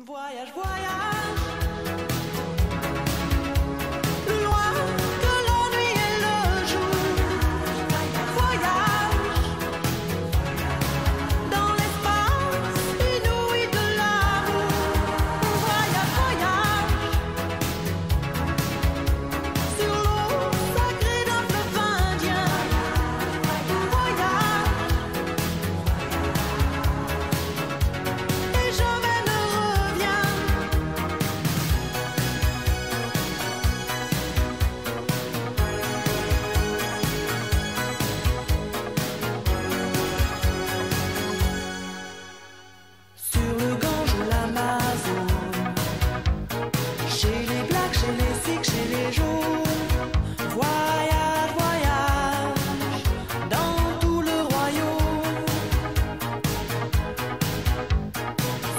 Voyage, voyage, loin que l'ennui et le jour. Voyage, dans l'espace inouï de l'amour. Voyage, voyage, sur l'eau sacrée d'un fleuve indien. Voyage, et jamais ne reviens. Sur le Gange ou l'Amazone, chez les Blacks, chez les Sikhs, chez les Jaunes. Voyage, voyage, dans tout le royaume.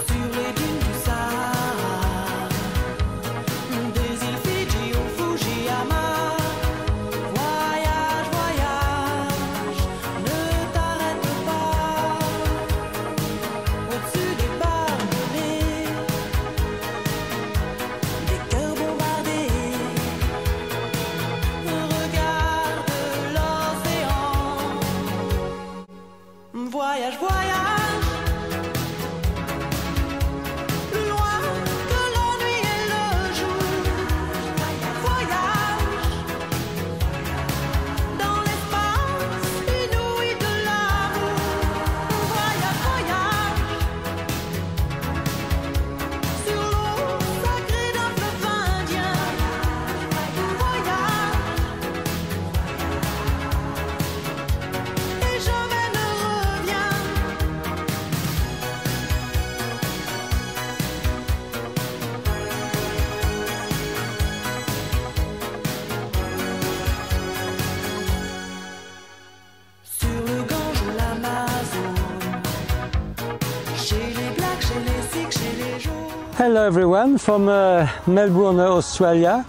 Sur les dunes du Sahara, des îles Fidji au Fujiyama. Voyage, voyage, ne t'arrête pas. Au-dessus des barbelés, des cœurs bombardés, regarde l'océan. Voyage, voyage, loin que l'ennui et le jour. Voyage, dans l'espace inouï de l'amour. Voyage, voyage, sur l'eau sacrée d'un fleuve indien. Voyage, et jamais ne reviens. Sur le Gange ou l'Amazone, chez les Blacks, chez les Sikhs, chez les Jaunes. Hello everyone from Melbourne, Australia.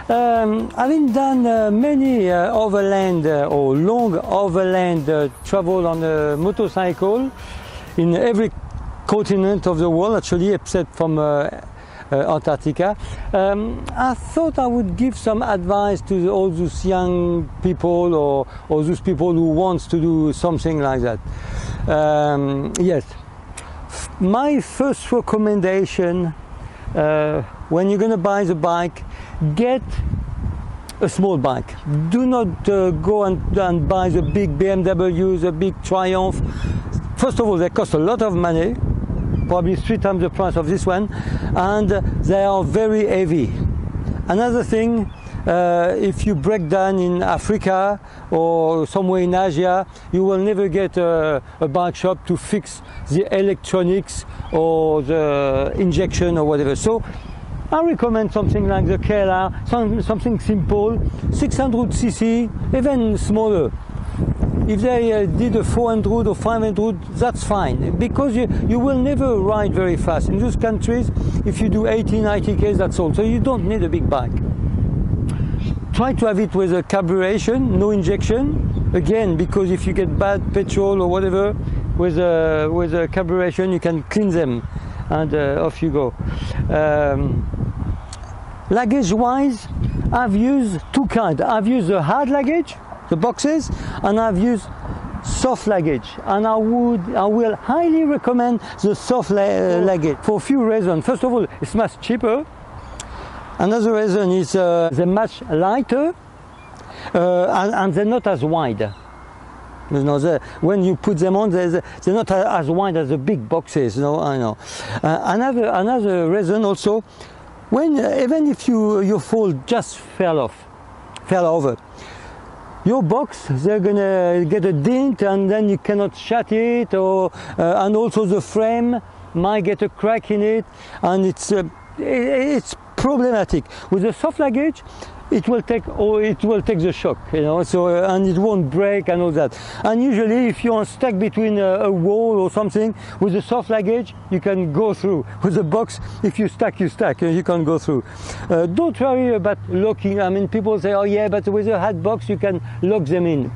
Having done many overland or long overland travel on a motorcycle in every continent of the world, actually, except from Antarctica, I thought I would give some advice to all those young people or those people who want to do something like that. Yes. My first recommendation, when you're going to buy the bike, get a small bike. Do not go and buy the big BMW, the big Triumph. First of all, they cost a lot of money, probably 3 times the price of this one, and they are very heavy. Another thing, if you break down in Africa or somewhere in Asia, you will never get a bike shop to fix the electronics or the injection or whatever. So I recommend something like the KLR, something simple, 600cc, even smaller. If they did a 400 or 500, that's fine, because you will never ride very fast. In those countries, if you do 80, 90 km, that's all. So you don't need a big bike. Try to have it with a carburation, no injection. Again, because if you get bad petrol or whatever, with a carburation, you can clean them, and off you go. Luggage-wise, I've used 2 kinds. I've used the hard luggage, the boxes, and I've used soft luggage, and I will highly recommend the soft luggage for a few reasons. First of all, it's much cheaper. Another reason is they're much lighter, and they're not as wide. You know, when you put them on, they're not as wide as the big boxes. You know, I know. Another reason also, even if your fold just fell over, your box, they're gonna get a dent, and then you cannot shut it, or and also the frame might get a crack in it, and it's problematic. With the soft luggage, it will take the shock, you know, so and it won't break and all that. And usually, if you're stuck between a wall or something, with the soft luggage, you can go through. With the box, if you stuck, you can't go through. Don't worry about locking. I mean, people say, oh yeah, but with a hard box, you can lock them in.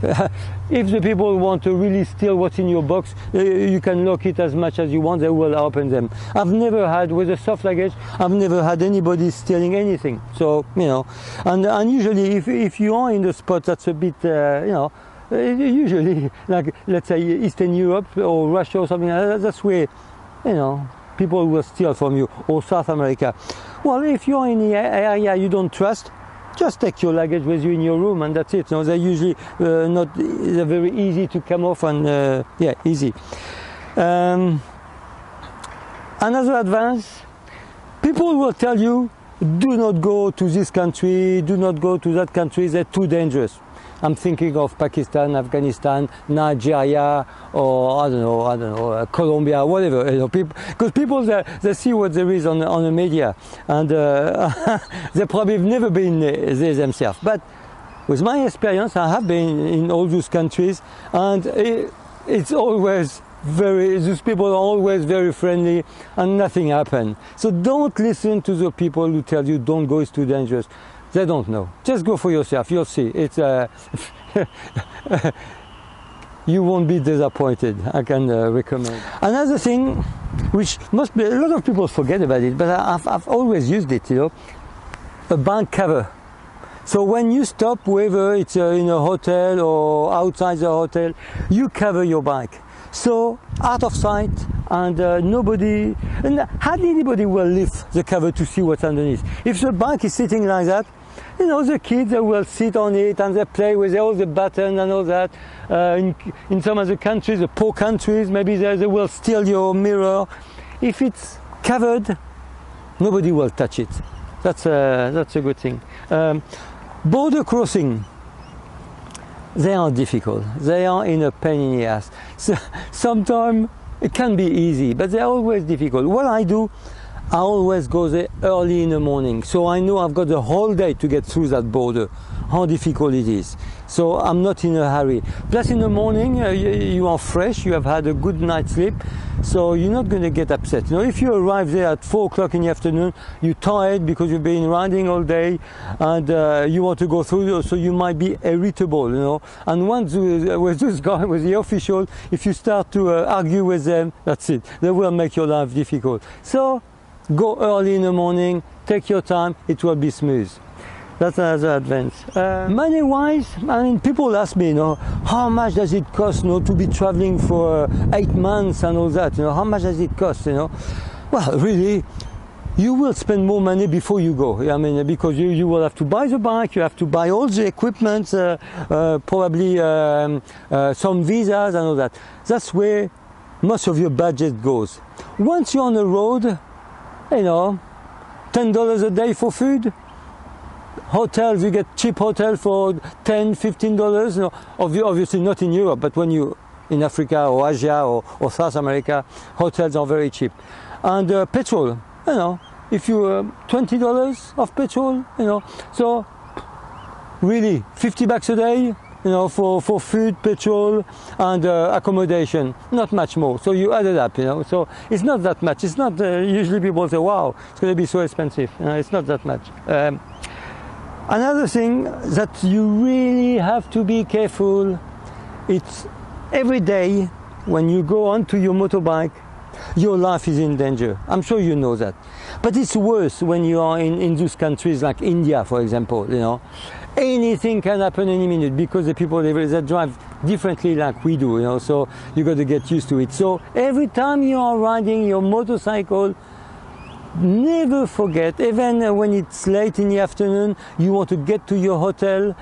if the people want to really steal what's in your box, you can lock it as much as you want, they will open them. I've never had, with a soft luggage, I've never had anybody stealing anything. So, you know, and usually if you are in the spot that's a bit, you know, usually, like, let's say Eastern Europe or Russia or something like that, that's where, you know, people will steal from you, or South America. Well, if you're in the area you don't trust, just take your luggage with you in your room and that's it. You know, they're usually they're very easy to come off and, yeah, easy. Another advice, people will tell you, do not go to this country, do not go to that country, they're too dangerous. I'm thinking of Pakistan, Afghanistan, Nigeria, or I don't know, Colombia, whatever. You know, because people they see what there is on the media, and they probably have never been there themselves. But with my experience, I have been in all those countries, and it's always those people are always very friendly, and nothing happens. So don't listen to the people who tell you don't go, it's too dangerous. They don't know. Just go for yourself. You'll see. It's you won't be disappointed. I can recommend. Another thing, which must be a lot of people forget about it, but I've always used it. You know, a bank cover. So when you stop, whether it's in a hotel or outside the hotel, you cover your bike. So out of sight, and hardly anybody will lift the cover to see what's underneath. If the bike is sitting like that, you know, the kids, they will sit on it and they play with all the buttons and all that. In some other countries, the poor countries, maybe they will steal your mirror. If it's covered, nobody will touch it. That's a good thing. Border crossing. They are difficult. They are in a pain in the ass. So sometimes it can be easy, but they're always difficult. What I do, I always go there early in the morning, so I know I've got the whole day to get through that border, how difficult it is. So I'm not in a hurry. Plus in the morning, you are fresh, you have had a good night's sleep, so you're not going to get upset. You know, if you arrive there at 4 o'clock in the afternoon, you're tired because you've been riding all day, and you want to go through, so you might be irritable, you know. And once with this guy, with the official, if you start to argue with them, that's it. They will make your life difficult. So go early in the morning, take your time, it will be smooth. That's another advance. Money-wise, I mean, people ask me, you know, how much does it cost, you know, to be traveling for 8 months and all that, you know, how much does it cost, you know? Well, really, you will spend more money before you go. I mean, because you will have to buy the bike, you have to buy all the equipment, probably some visas and all that. That's where most of your budget goes. Once you're on the road, you know, $10 a day for food. Hotels, you get cheap hotel for $10, $15. You know, obviously not in Europe, but when you in Africa or Asia or South America, hotels are very cheap. And petrol, you know, if you $20 of petrol, you know, so really $50 a day. You know, for food, petrol, and accommodation, not much more. So you add it up, you know. So it's not that much. It's not. Usually people say, "Wow, it's going to be so expensive." You know, it's not that much. Another thing that you really have to be careful. It's every day when you go onto your motorbike, your life is in danger. I'm sure you know that. But it's worse when you are in those countries like India, for example. You know. Anything can happen any minute because the people they drive differently like we do, you know, so you got to get used to it. So every time you are riding your motorcycle, never forget, even when it's late in the afternoon, you want to get to your hotel,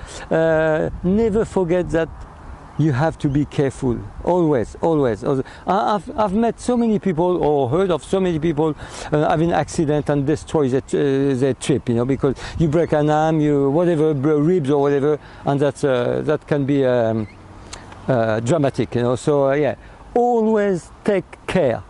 never forget that you have to be careful, always. I've met so many people or heard of so many people having accident and destroy their trip, you know, because you break an arm, you whatever, ribs or whatever, and that can be dramatic, you know. So yeah, always take care.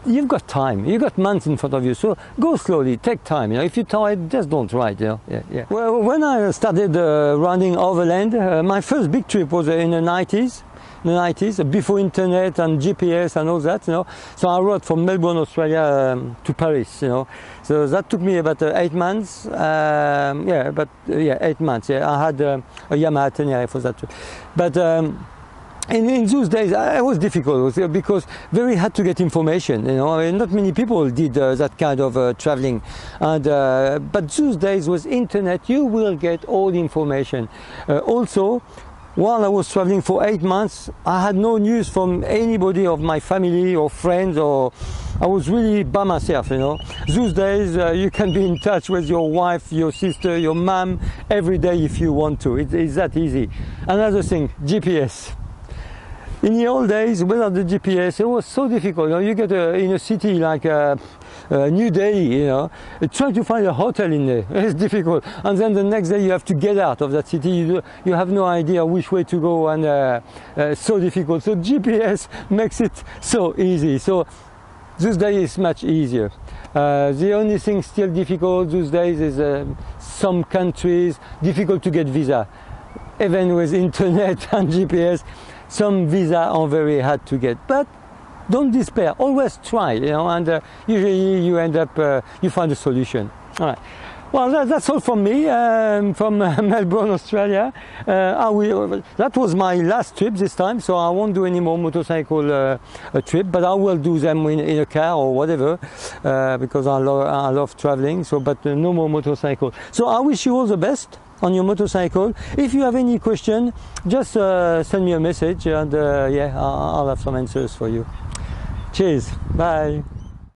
You've got time, you've got months in front of you, so go slowly, take time, you know. If you're tired, just don't ride, you know. Yeah. Well, when I started riding overland, my first big trip was in the 90s, the 90s, before internet and GPS and all that, you know. So I rode from Melbourne, Australia to Paris, you know. So that took me about 8 months. 8 months. Yeah, I had a Yamaha Tenere for that trip. But in those days, it was difficult because very hard to get information. You know, I mean, not many people did that kind of traveling, and but those days with internet, you will get all the information. Also, while I was traveling for 8 months, I had no news from anybody of my family or friends, or I was really by myself. You know, those days you can be in touch with your wife, your sister, your mom every day if you want to. It's that easy. Another thing, GPS. In the old days, without the GPS, it was so difficult. You know, you get in a city like New Delhi, you know, trying to find a hotel in there. It's difficult. And then the next day you have to get out of that city. You have no idea which way to go, and so difficult. So GPS makes it so easy. So those days is much easier. The only thing still difficult those days is some countries difficult to get visa. Even with internet and GPS, some visa are very hard to get, but don't despair. Always try, you know, and usually you end up you find a solution. All right. Well, that's all from me, from Melbourne, Australia. That was my last trip this time, so I won't do any more motorcycle trip, but I will do them in a car or whatever, because I love traveling. So, but no more motorcycle. So I wish you all the best on your motorcycle. If you have any question, just send me a message, and I'll have some answers for you. Cheers. Bye.